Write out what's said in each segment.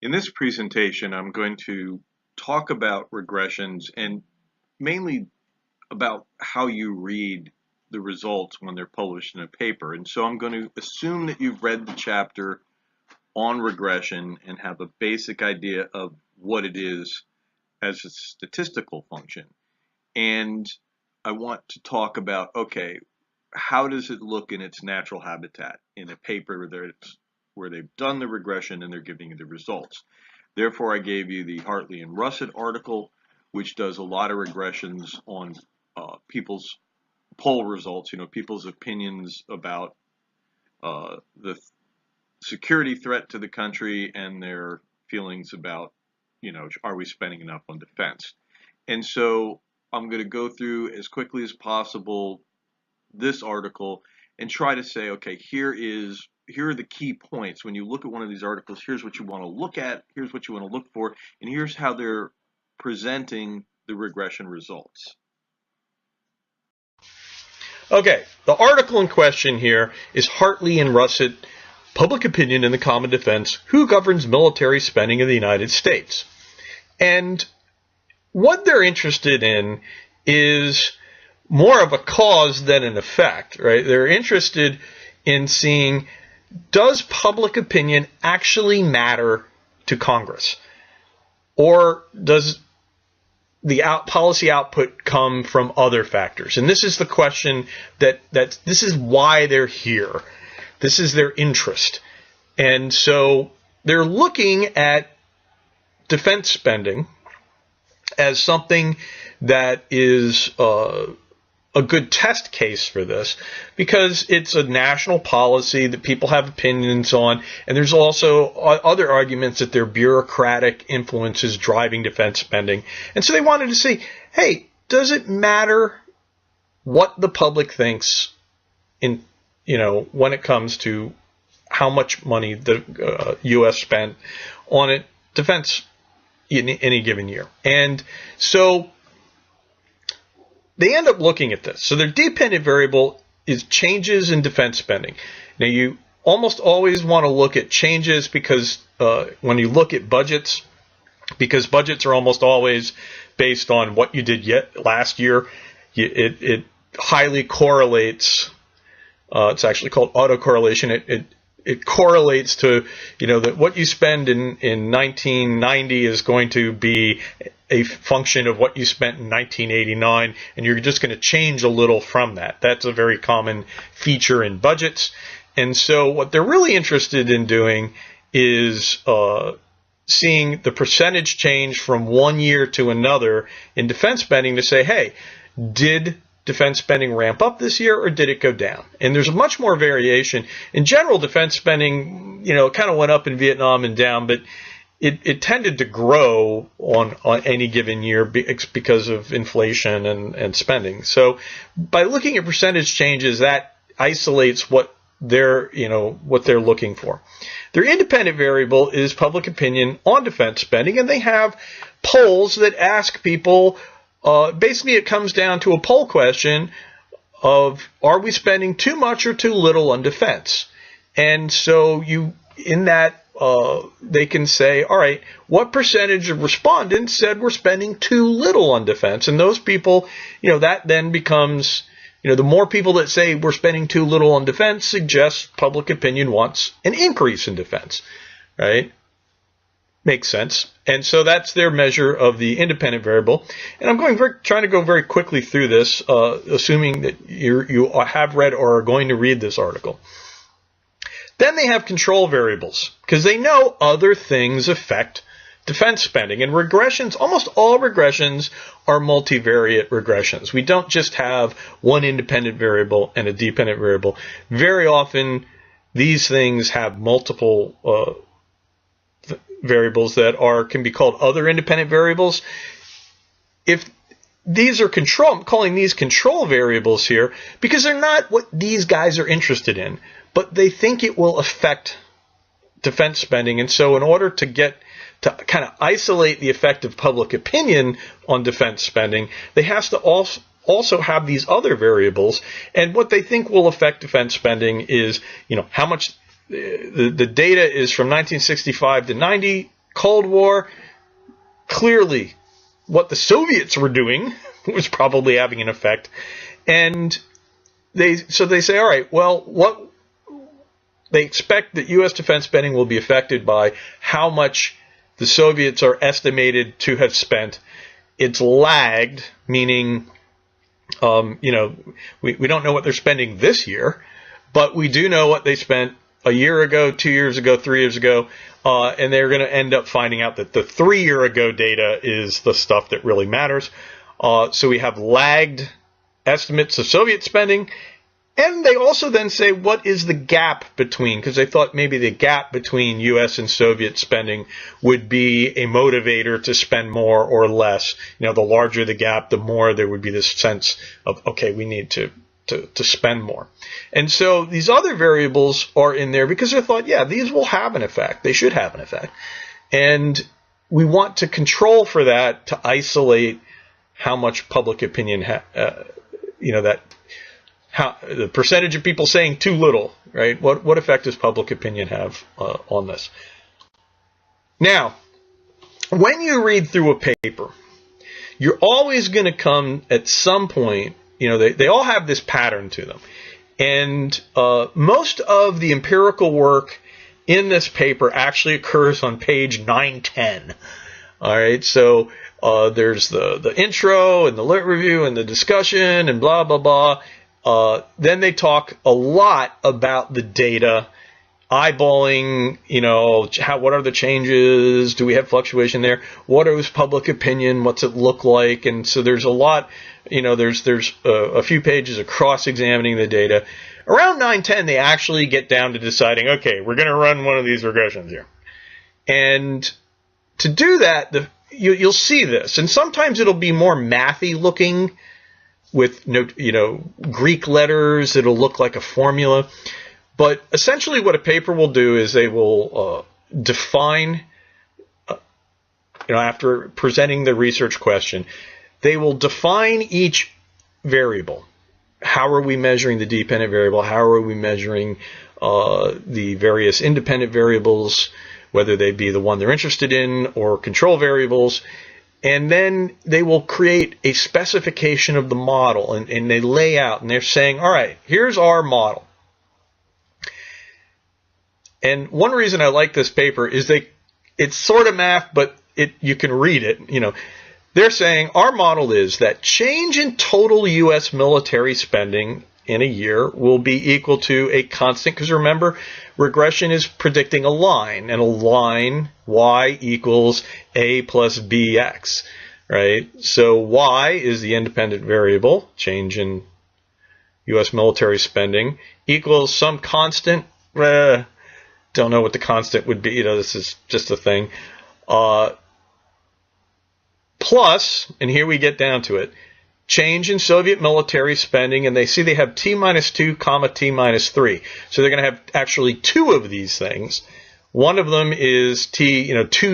In this presentation, I'm going to talk about regressions and mainly about how you read the results when they're published in a paper. And so I'm going to assume that you've read the chapter on regression and have a basic idea of what it is as a statistical function. And I want to talk about, okay, how does it look in its natural habitat in a paper where they've done the regression and they're giving you the results. Therefore, I gave you the Hartley and Russet article, which does a lot of regressions on people's poll results, people's opinions about the security threat to the country and their feelings about, are we spending enough on defense? And so I'm going to go through as quickly as possible this article and try to say, okay, here are the key points. When you look at one of these articles, here's what you want to look at, here's what you want to look for, and here's how they're presenting the regression results. Okay, the article in question here is Hartley and Russet, Public Opinion in the Common Defense, Who Governs Military Spending in the United States? And what they're interested in is more of a cause than an effect, right? They're interested in seeing, does public opinion actually matter to Congress? Or does the policy output come from other factors? And this is the question that this is why they're here. This is their interest. And so they're looking at defense spending as something that is a good test case for this, because it's a national policy that people have opinions on, and there's also other arguments that their bureaucratic influence is driving defense spending. And so they wanted to see, hey, does it matter what the public thinks in, when it comes to how much money the U.S. spent on defense in any given year? And so they end up looking at this. So their dependent variable is changes in defense spending. Now, you almost always want to look at changes because when you look at budgets, because budgets are almost always based on what you did last year, it highly correlates. It's actually called autocorrelation. It correlates to, that what you spend in 1990 is going to be a function of what you spent in 1989, and you're just going to change a little from that. That's a very common feature in budgets. And so what they're really interested in doing is seeing the percentage change from one year to another in defense spending to say, hey, did defense spending ramp up this year or did it go down? And there's much more variation. In general, defense spending, kind of went up in Vietnam and down, but it tended to grow on any given year because of inflation and spending. So by looking at percentage changes, that isolates what they're looking for. Their independent variable is public opinion on defense spending, and they have polls that ask people. Basically, it comes down to a poll question of, are we spending too much or too little on defense? And so they can say, all right, what percentage of respondents said we're spending too little on defense? And those people, that then becomes, the more people that say we're spending too little on defense suggests public opinion wants an increase in defense, right? Makes sense. And so that's their measure of the independent variable. And I'm trying to go very quickly through this, assuming that you have read or are going to read this article. Then they have control variables, because they know other things affect defense spending. And regressions, almost all regressions are multivariate regressions. We don't just have one independent variable and a dependent variable. Very often, these things have multiple variables that can be called other independent variables. If these are control, I'm calling these control variables here because they're not what these guys are interested in, but they think it will affect defense spending. And so in order to kind of isolate the effect of public opinion on defense spending, they have to also have these other variables. And what they think will affect defense spending is, how much the data is from 1965 to 90. Cold War, clearly what the Soviets were doing was probably having an effect. And they say, all right, well, what they expect that U.S. defense spending will be affected by how much the Soviets are estimated to have spent. It's lagged, meaning, we don't know what they're spending this year, but we do know what they spent a year ago, 2 years ago, 3 years ago, and they're going to end up finding out that the 3 year ago data is the stuff that really matters. So we have lagged estimates of Soviet spending, and they also then say what is the gap between, because they thought maybe the gap between U.S. and Soviet spending would be a motivator to spend more or less. The larger the gap, the more there would be this sense of, okay, we need to spend more. And so these other variables are in there because they thought, yeah, these will have an effect. They should have an effect. And we want to control for that to isolate how much public opinion, how the percentage of people saying too little, right? What effect does public opinion have on this? Now, when you read through a paper, you're always going to come at some point, they all have this pattern to them. And most of the empirical work in this paper actually occurs on page 910. All right, so there's the intro and the lit review and the discussion and blah, blah, blah. Then they talk a lot about the data, eyeballing, what are the changes? Do we have fluctuation there? What is public opinion? What's it look like? And so there's a lot, there's a few pages of cross-examining the data. Around 910, they actually get down to deciding, okay, we're going to run one of these regressions here. And to do that, you'll see this. And sometimes it'll be more mathy looking with, Greek letters. It'll look like a formula. But essentially what a paper will do is they will define, after presenting the research question, they will define each variable. How are we measuring the dependent variable? How are we measuring the various independent variables, whether they be the one they're interested in or control variables? And then they will create a specification of the model, and they lay out, and they're saying, all right, here's our model. And one reason I like this paper is it's sort of math, but you can read it. They're saying our model is that change in total U.S. military spending in a year will be equal to a constant, because remember, regression is predicting a line, and a line, y equals a plus bx, right? So y is the independent variable, change in U.S. military spending, equals some constant, don't know what the constant would be, this is just a thing, plus, and here we get down to it, change in Soviet military spending, and they see they have T minus 2, comma, T minus 3. So they're going to have actually two of these things. One of them is 2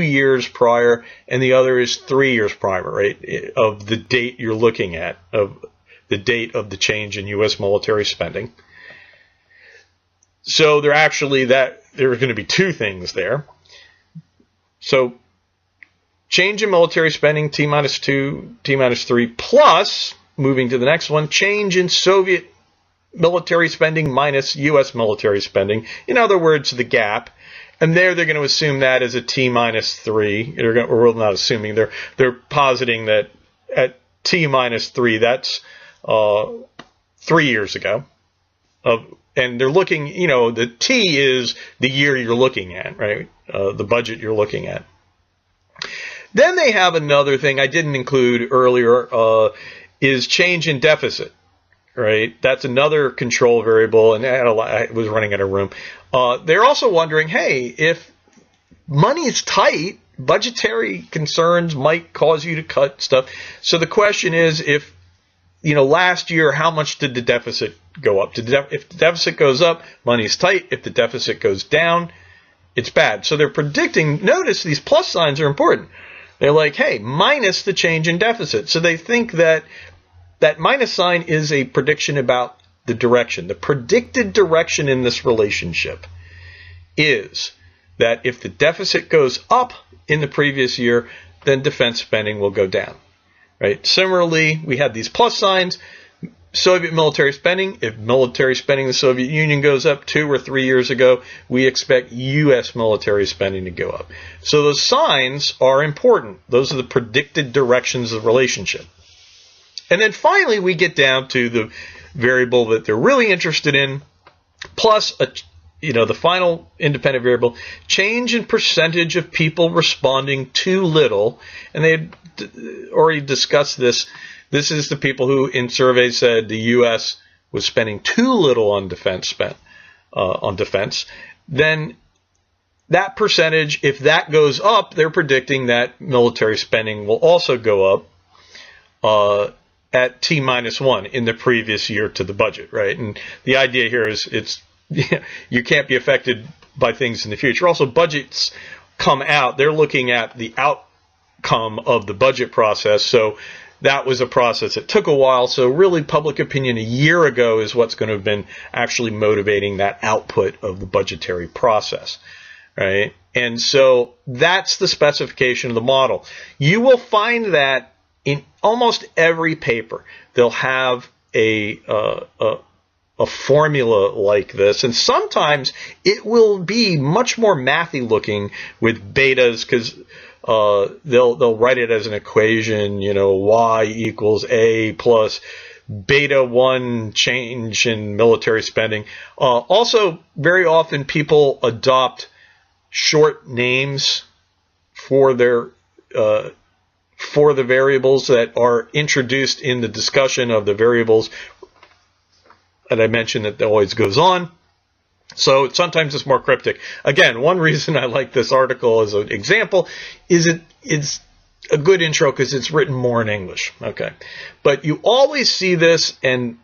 years prior, and the other is 3 years prior, right, of the date you're looking at, of the date of the change in U.S. military spending. So there are going to be two things there. So change in military spending, T minus 2, T minus 3, plus, moving to the next one, change in Soviet military spending minus U.S. military spending. In other words, the gap. And they're going to assume that as a T minus 3. We're not assuming. They're positing that at T minus 3, that's 3 years ago. And they're looking, the T is the year you're looking at, right? The budget you're looking at. Then they have another thing I didn't include earlier, is change in deficit, right? That's another control variable, and I was running out of room. They're also wondering, hey, if money is tight, budgetary concerns might cause you to cut stuff. So the question is, if, last year, how much did the deficit go up? If the deficit goes up, money's tight. If the deficit goes down, it's bad. So they're predicting, notice these plus signs are important. They're like, hey, minus the change in deficit. So they think that minus sign is a prediction about the direction. The predicted direction in this relationship is that if the deficit goes up in the previous year, then defense spending will go down. Right? Similarly, we had these plus signs. Soviet military spending. If military spending in the Soviet Union goes up 2 or 3 years ago, we expect U.S. military spending to go up. So those signs are important. Those are the predicted directions of relationship. And then finally, we get down to the variable that they're really interested in, plus the final independent variable, change in percentage of people responding too little. And they had already discussed this. This is the people who in surveys said the U.S. was spending too little on defense. Then that percentage, if that goes up, they're predicting that military spending will also go up at T-1 in the previous year to the budget, right? And the idea here is you can't be affected by things in the future. Also, budgets come out. They're looking at the outcome of the budget process. So that was a process that took a while. So really public opinion a year ago is what's going to have been actually motivating that output of the budgetary process, right? And so that's the specification of the model. You will find that in almost every paper, they'll have a formula like this, and sometimes it will be much more mathy looking with betas, because they'll write it as an equation, y equals a plus beta 1 change in military spending. Also, very often people adopt short names for the variables that are introduced in the discussion of the variables. And I mentioned that always goes on. So sometimes it's more cryptic. Again, one reason I like this article as an example is it's a good intro because it's written more in English. Okay. But you always see this, and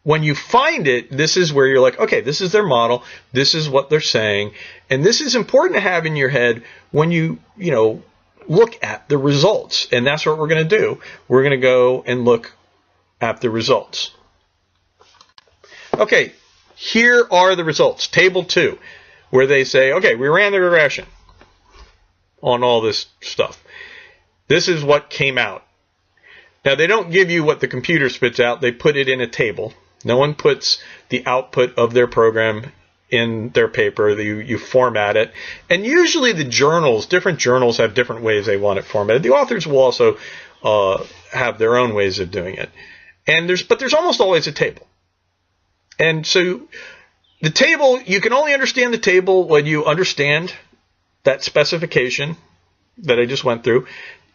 when you find it, this is where you're like, okay, this is their model. This is what they're saying. And this is important to have in your head when you look at the results. And that's what we're going to do. We're going to go and look at the results. Okay, here are the results. Table 2, where they say, okay, we ran the regression on all this stuff. This is what came out. Now, they don't give you what the computer spits out. They put it in a table. No one puts the output of their program in their paper. You format it. And usually the different journals have different ways they want it formatted. The authors will also have their own ways of doing it. But there's almost always a table. And so the table, you can only understand the table when you understand that specification that I just went through.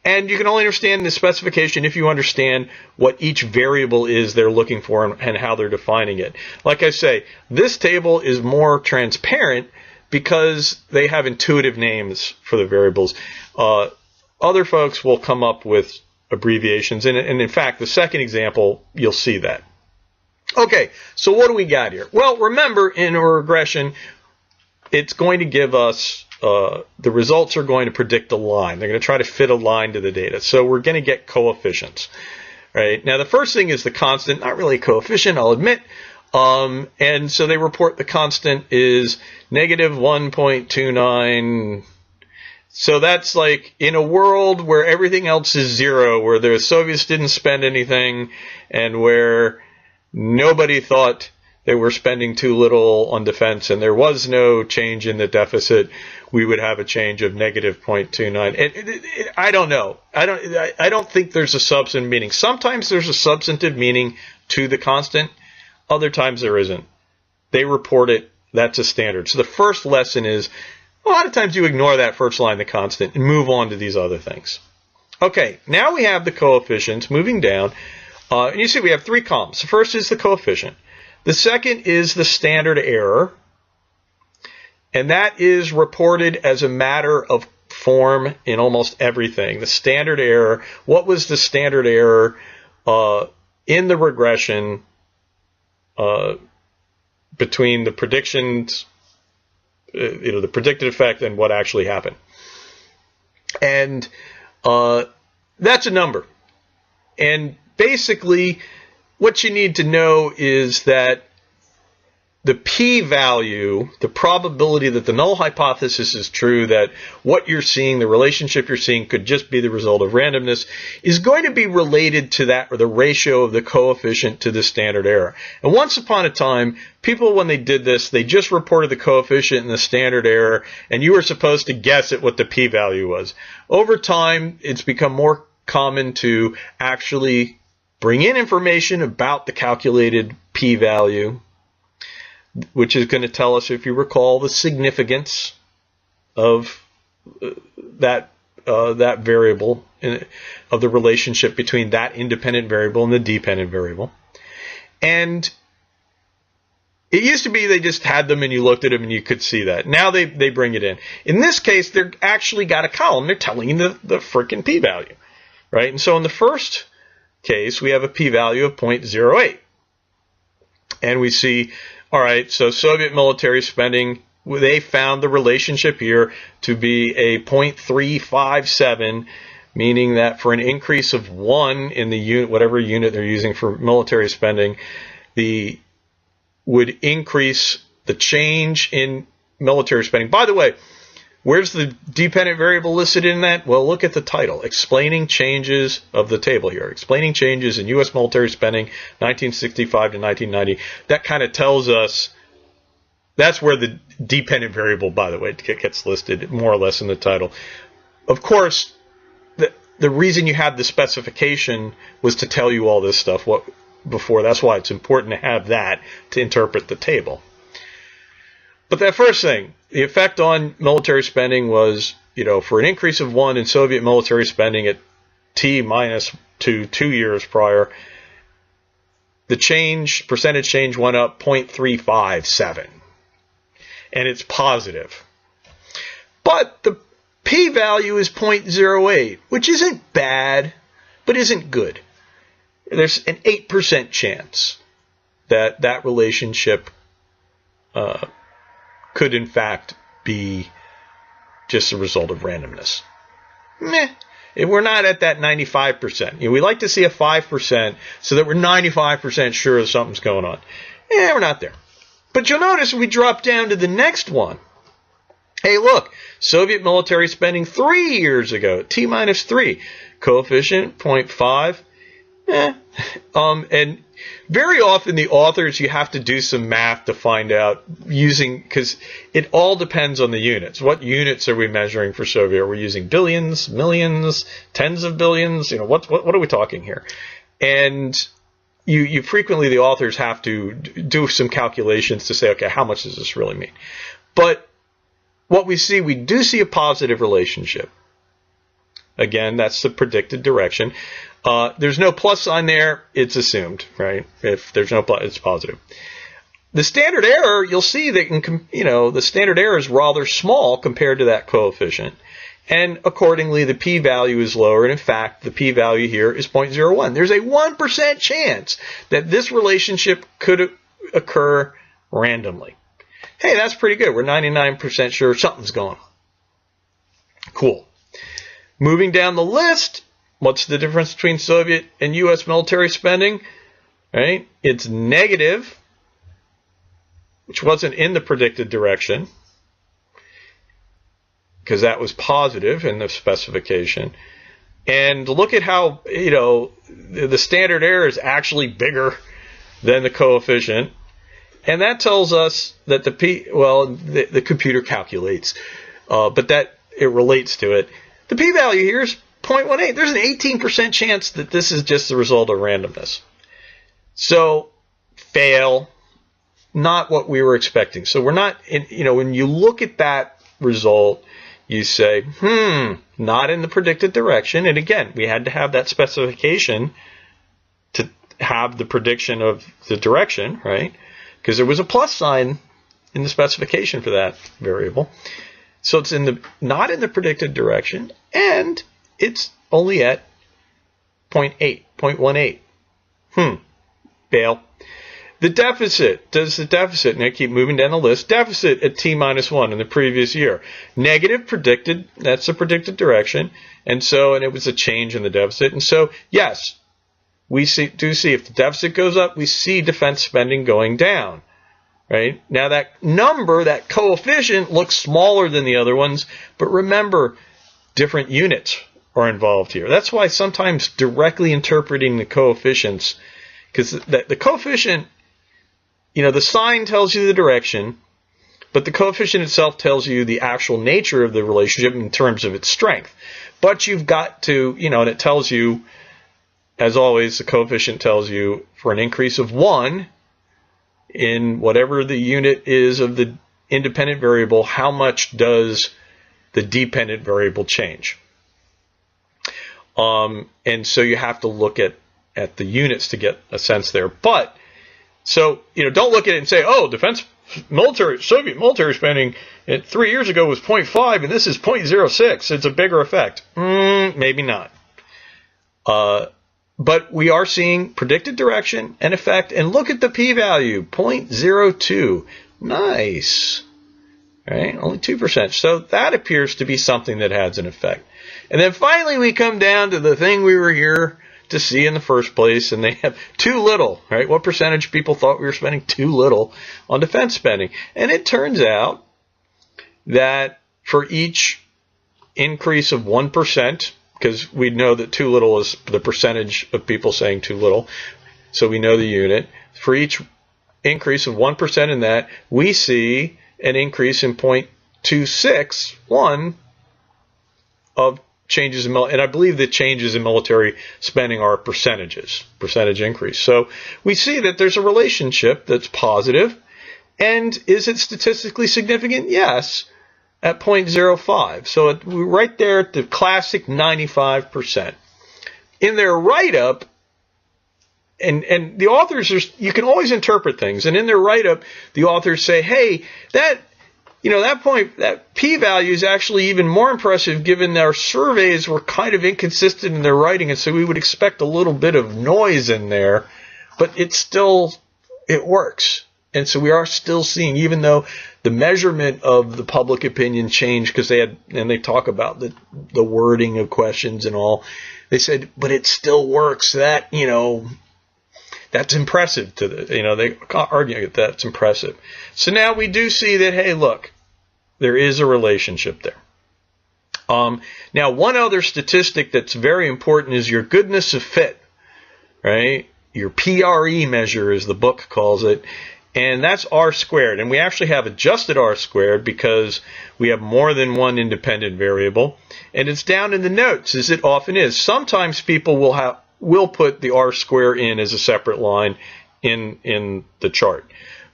And you can only understand the specification if you understand what each variable is they're looking for and how they're defining it. Like I say, this table is more transparent because they have intuitive names for the variables. Other folks will come up with abbreviations. And in fact, the second example, you'll see that. Okay, so what do we got here? Well, remember, in a regression, it's going to give us, the results are going to predict a line. They're going to try to fit a line to the data. So we're going to get coefficients, right? Now, the first thing is the constant, not really a coefficient, I'll admit. And so they report the constant is negative 1.29. So that's like in a world where everything else is 0, where the Soviets didn't spend anything, and where nobody thought they were spending too little on defense, and there was no change in the deficit, we would have a change of negative 0.29. I don't know. I don't think there's a substantive meaning. Sometimes there's a substantive meaning to the constant. Other times there isn't. They report it. That's a standard. So the first lesson is, a lot of times you ignore that first line, the constant, and move on to these other things. Okay, now we have the coefficients moving down. And you see we have 3 columns. The first is the coefficient. The second is the standard error. And that is reported as a matter of form in almost everything. The standard error, what was the standard error in the regression between the predictions, the predicted effect and what actually happened? And that's a number. And basically, what you need to know is that the p-value, the probability that the null hypothesis is true, that what you're seeing, the relationship you're seeing, could just be the result of randomness, is going to be related to that, or the ratio of the coefficient to the standard error. And once upon a time, people, when they did this, they just reported the coefficient and the standard error, and you were supposed to guess at what the p-value was. Over time, it's become more common to actually bring in information about the calculated p-value, which is going to tell us, if you recall, the significance of that variable, of the relationship between that independent variable and the dependent variable. And it used to be they just had them and you looked at them and you could see that. Now they bring it in. In this case, they're actually got a column. They're telling you the frickin' p-value, right? And so in the first case, we have a p-value of 0.08. And we see, all right, so Soviet military spending, they found the relationship here to be a 0.357, meaning that for an increase of 1 in the unit, whatever unit they're using for military spending, would increase the change in military spending. By the way, where's the dependent variable listed in that? Well, look at the title, Explaining Changes of the table here. Explaining Changes in U.S. Military Spending, 1965 to 1990. That kind of tells us, that's where the dependent variable, by the way, gets listed more or less in the title. Of course, the reason you had the specification was to tell you all this stuff before. That's why it's important to have that to interpret the table. But that first thing, the effect on military spending was, for an increase of 1 in Soviet military spending at T minus 2 years prior, the percentage change went up 0.357. And it's positive. But the p-value is 0.08, which isn't bad, but isn't good. There's an 8% chance that relationship could in fact be just a result of randomness. We're not at that 95%. We like to see a 5% so that we're 95% sure that something's going on. We're not there. But you'll notice we drop down to the next one. Hey, look, Soviet military spending 3 years ago, T minus 3, coefficient 0.5. And very often the authors, you have to do some math to find out because it all depends on the units. What units are we measuring for Soviet? Are we using billions, millions, tens of billions? What are we talking here? And you frequently, the authors have to do some calculations to say, okay, how much does this really mean? But what we do see a positive relationship. Again, that's the predicted direction. There's no plus sign there. It's assumed, right? If there's no plus, it's positive. The standard error, you'll see that the standard error is rather small compared to that coefficient. And accordingly, the p-value is lower. And in fact, the p-value here is 0.01. There's a 1% chance that this relationship could occur randomly. Hey, that's pretty good. We're 99% sure something's going on. Cool. Moving down the list, what's the difference between Soviet and U.S. military spending? Right? It's negative, which wasn't in the predicted direction, because that was positive in the specification. And look at how, the standard error is actually bigger than the coefficient. And that tells us that the computer calculates, but that it relates to it. The p-value here is 0.18. There's an 18% chance that this is just the result of randomness. So, fail, not what we were expecting. So we're not, when you look at that result, you say, not in the predicted direction. And again, we had to have that specification to have the prediction of the direction, right? Because there was a plus sign in the specification for that variable. So it's not in the predicted direction, and it's only at 0.18. Fail. The deficit, and I keep moving down the list, deficit at T minus 1 in the previous year. Negative predicted, that's the predicted direction, and it was a change in the deficit. And so, yes, we do see if the deficit goes up, we see defense spending going down. right? Now that number, that coefficient, looks smaller than the other ones, but remember, different units are involved here. That's why sometimes directly interpreting the coefficients, because the coefficient, the sign tells you the direction, but the coefficient itself tells you the actual nature of the relationship in terms of its strength. But you've got to, and it tells you, as always, the coefficient tells you for an increase of 1 in whatever the unit is of the independent variable, how much does the dependent variable change? And so you have to look at the units to get a sense there. But, so, don't look at it and say, oh, Soviet military spending 3 years ago was 0.5 and this is 0.06. It's a bigger effect. Maybe not. But we are seeing predicted direction and effect. And look at the p-value, 0.02. Nice. Right? Only 2%. So that appears to be something that has an effect. And then finally we come down to the thing we were here to see in the first place, and they have too little, right? What percentage of people thought we were spending too little on defense spending? And it turns out that for each increase of 1%, because we know that too little is the percentage of people saying too little, so we know the unit. For each increase of 1% in that, we see an increase in 0.261 of changes in, and I believe the changes in military spending are percentage increase. So we see that there's a relationship that's positive. And is it statistically significant? Yes, at 0.05. So right there at the classic 95%. In their write-up, and the authors, you can always interpret things. And in their write-up, the authors say, hey, that p-value is actually even more impressive given our surveys were kind of inconsistent in their writing, and so we would expect a little bit of noise in there, but it works. And so we are still seeing, even though the measurement of the public opinion changed, because they talk about the wording of questions and all, they said, but it still works. That, that's impressive they argue that that's impressive. So now we do see that, hey, look, there is a relationship there. Now, one other statistic that's very important is your goodness of fit, right? Your PRE measure, as the book calls it, and that's R squared. And we actually have adjusted R squared because we have more than one independent variable, and it's down in the notes, as it often is. Sometimes people will put the R square in as a separate line in the chart,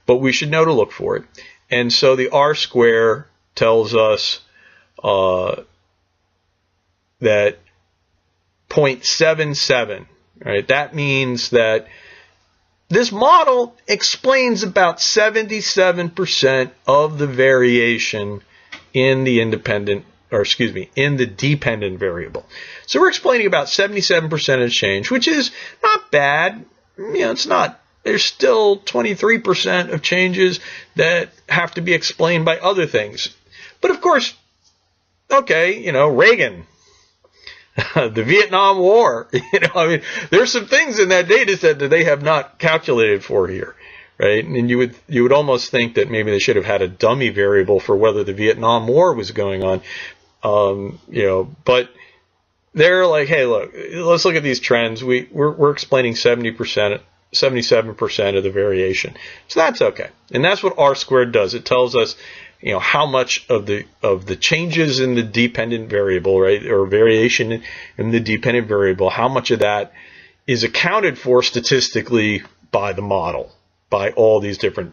but we should know to look for it. And so the R square tells us that 0.77, right? That means that this model explains about 77% of the variation in the in the dependent variable. So we're explaining about 77% of change, which is not bad. It's not. There's still 23% of changes that have to be explained by other things. But of course, okay, Reagan, the Vietnam War, there's some things in that data set that they have not calculated for here, right? And you would almost think that maybe they should have had a dummy variable for whether the Vietnam War was going on, but they're like, hey, look, let's look at these trends. We're explaining 77% of the variation. So that's okay. And that's what R squared does. It tells us, how much of the changes in the dependent variable, right, or variation in the dependent variable, how much of that is accounted for statistically by the model, by all these different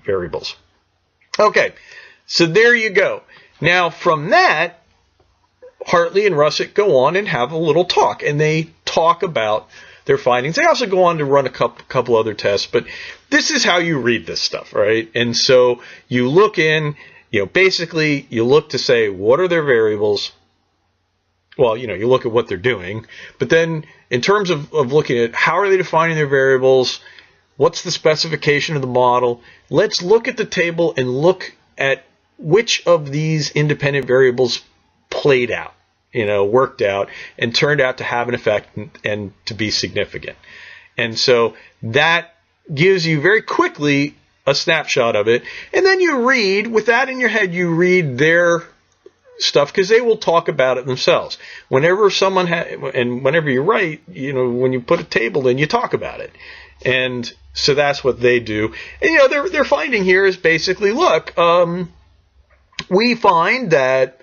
variables. Okay, so there you go. Now from that, Hartley and Russett go on and have a little talk, and they talk about their findings. They also go on to run a couple other tests, but this is how you read this stuff, right? And so you look in, basically you look to say, what are their variables? Well, you look at what they're doing, but then in terms of looking at how are they defining their variables, what's the specification of the model, let's look at the table and look at which of these independent variables played out, worked out and turned out to have an effect and to be significant. And so that gives you very quickly a snapshot of it, and then you read, with that in your head, you read their stuff, because they will talk about it themselves. Whenever someone and whenever you write, when you put a table in, you talk about it. And so that's what they do. And their finding here is basically, look, we find that,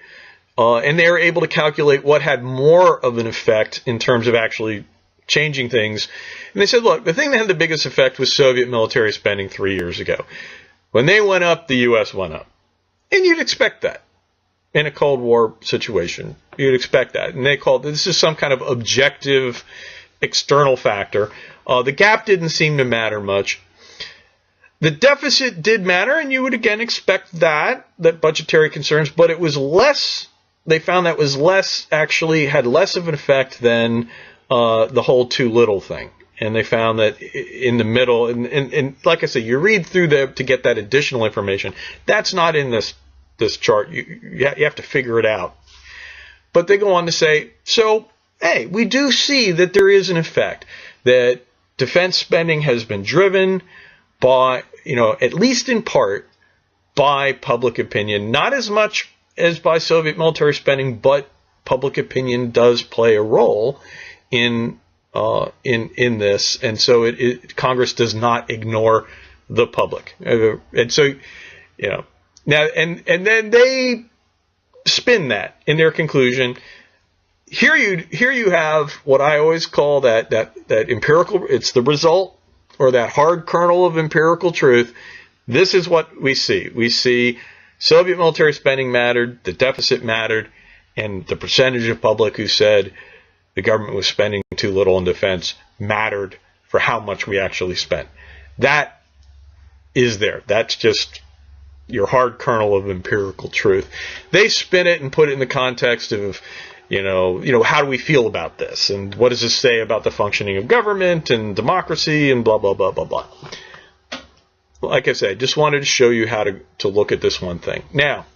and they're able to calculate what had more of an effect in terms of actually changing things. And they said, look, the thing that had the biggest effect was Soviet military spending 3 years ago. When they went up, the U.S. went up. And you'd expect that in a Cold War situation. You'd expect that. And they called this is some kind of objective external factor. The gap didn't seem to matter much. The deficit did matter, and you would again expect that budgetary concerns, but it was less. They found that was less, actually had less of an effect than the whole too little thing. And they found that in the middle, and like I said, you read through there to get that additional information. That's not in this chart. You have to figure it out. But they go on to say, so, hey, we do see that there is an effect, that defense spending has been driven by, at least in part, by public opinion. Not as much as by Soviet military spending, but public opinion does play a role in this, and so Congress does not ignore the public, and so now and then they spin that in their conclusion. Here you have what I always call that empirical. It's the result, or that hard kernel of empirical truth. This is what we see. We see Soviet military spending mattered, the deficit mattered, and the percentage of public who said the government was spending too little on defense mattered for how much we actually spent. That is there. That's just your hard kernel of empirical truth. They spin it and put it in the context of, how do we feel about this? And what does this say about the functioning of government and democracy and blah, blah, blah, blah, blah. Like I said, just wanted to show you how to look at this one thing. Now,